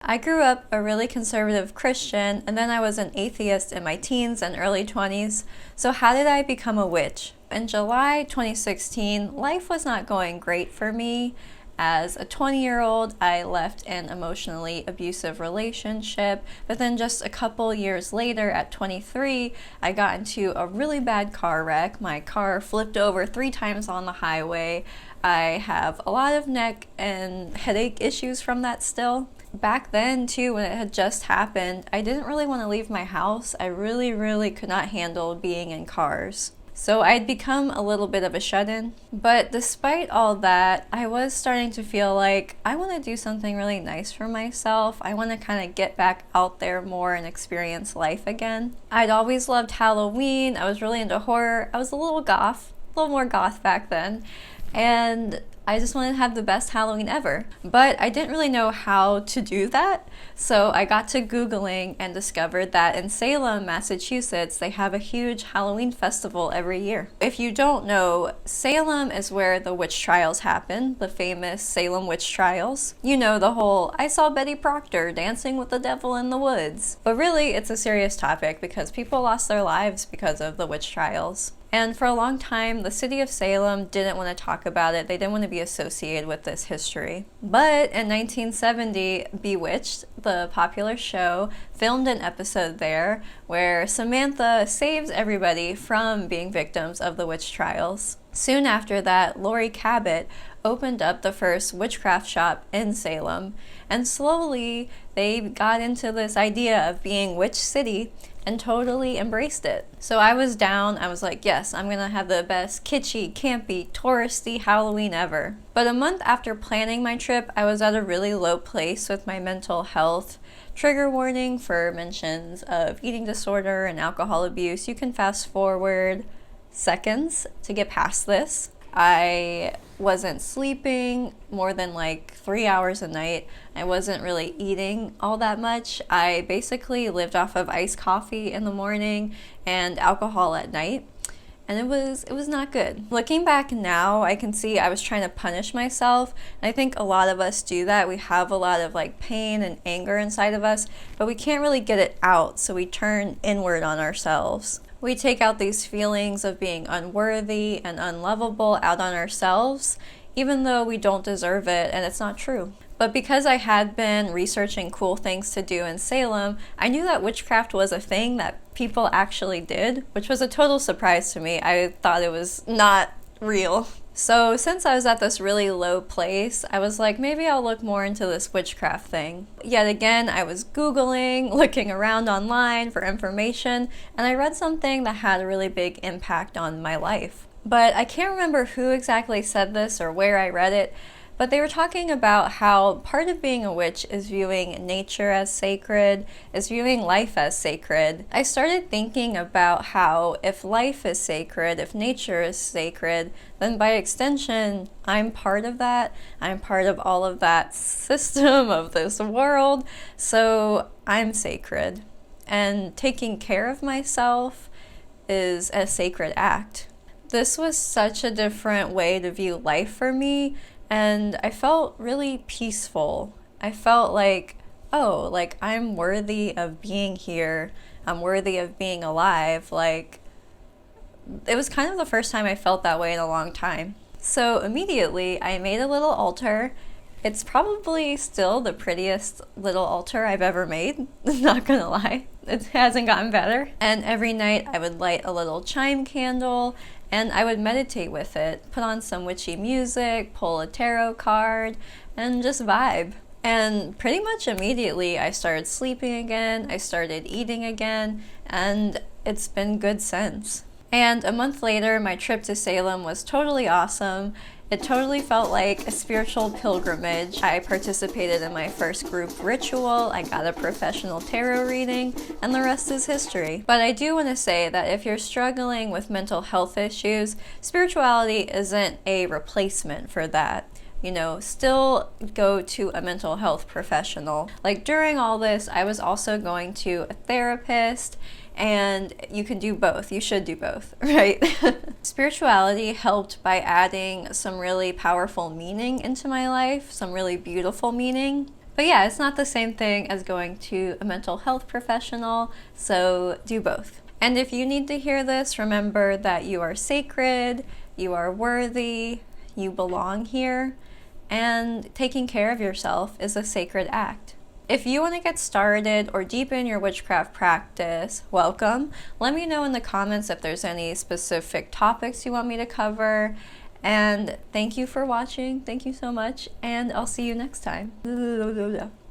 I grew up a really conservative Christian, and then I was an atheist in my teens and early 20s. So how did I become a witch? In July 2016, life was not going great for me. As a 20-year-old, I left an emotionally abusive relationship, but then just a couple years later, at 23, I got into a really bad car wreck. My car flipped over 3 times on the highway. I have a lot of neck and headache issues from that still. Back then too, when it had just happened, I didn't really want to leave my house. I really could not handle being in cars. So I'd become a little bit of a shut-in. But despite all that, I was starting to feel like I want to do something really nice for myself. I want to kind of get back out there more and experience life again. I'd always loved Halloween. I was really into horror. I was a little more goth back then. And I just wanted to have the best Halloween ever. But I didn't really know how to do that. So I got to Googling and discovered that in Salem, Massachusetts, they have a huge Halloween festival every year. If you don't know, Salem is where the witch trials happen, the famous Salem witch trials. You know, the whole, I saw Betty Proctor dancing with the devil in the woods. But really, it's a serious topic because people lost their lives because of the witch trials. And for a long time, the city of Salem didn't want to talk about it. They didn't want to be associated with this history. But in 1970, Bewitched, the popular show, filmed an episode there where Samantha saves everybody from being victims of the witch trials. Soon after that, Laurie Cabot opened up the first witchcraft shop in Salem, and slowly they got into this idea of being Witch City and totally embraced it. So I was down. I was like, yes, I'm gonna have the best kitschy, campy, touristy Halloween ever. But a month after planning my trip, I was at a really low place with my mental health. Trigger warning for mentions of eating disorder and alcohol abuse. You can fast forward seconds to get past this. I wasn't sleeping more than like 3 hours a night. I wasn't really eating all that much. I basically lived off of iced coffee in the morning and alcohol at night. And it was not good. Looking back now, I can see I was trying to punish myself. And I think a lot of us do that. We have a lot of like pain and anger inside of us, but we can't really get it out. So we turn inward on ourselves. We take out these feelings of being unworthy and unlovable out on ourselves, even though we don't deserve it and it's not true. But because I had been researching cool things to do in Salem, I knew that witchcraft was a thing that people actually did, which was a total surprise to me. I thought it was not real. So since I was at this really low place, I was like, maybe I'll look more into this witchcraft thing. Yet again, I was Googling, looking around online for information, and I read something that had a really big impact on my life. But I can't remember who exactly said this or where I read it, but they were talking about how part of being a witch is viewing nature as sacred, is viewing life as sacred. I started thinking about how if life is sacred, if nature is sacred, then by extension, I'm part of that. I'm part of all of that system of this world. So I'm sacred. And taking care of myself is a sacred act. This was such a different way to view life for me. And I felt really peaceful. I felt like, oh, like I'm worthy of being here. I'm worthy of being alive. Like, it was kind of the first time I felt that way in a long time. So immediately I made a little altar. It's probably still the prettiest little altar I've ever made. Not gonna lie. It hasn't gotten better. And every night I would light a little chime candle and I would meditate with it, put on some witchy music, pull a tarot card, and just vibe. And pretty much immediately I started sleeping again, I started eating again, and it's been good since. And a month later, my trip to Salem was totally awesome. It totally felt like a spiritual pilgrimage. I participated in my first group ritual, I got a professional tarot reading, and the rest is history. But I do want to say that if you're struggling with mental health issues, spirituality isn't a replacement for that. You know, still go to a mental health professional. Like during all this, I was also going to a therapist, and you can do both. You should do both, right? Spirituality helped by adding some really powerful meaning into my life, some really beautiful meaning. But yeah, it's not the same thing as going to a mental health professional, so do both. And if you need to hear this, remember that you are sacred, you are worthy, you belong here, and taking care of yourself is a sacred act. If you want to get started or deepen your witchcraft practice, welcome. Let me know in the comments if there's any specific topics you want me to cover. And thank you for watching. Thank you so much. And I'll see you next time.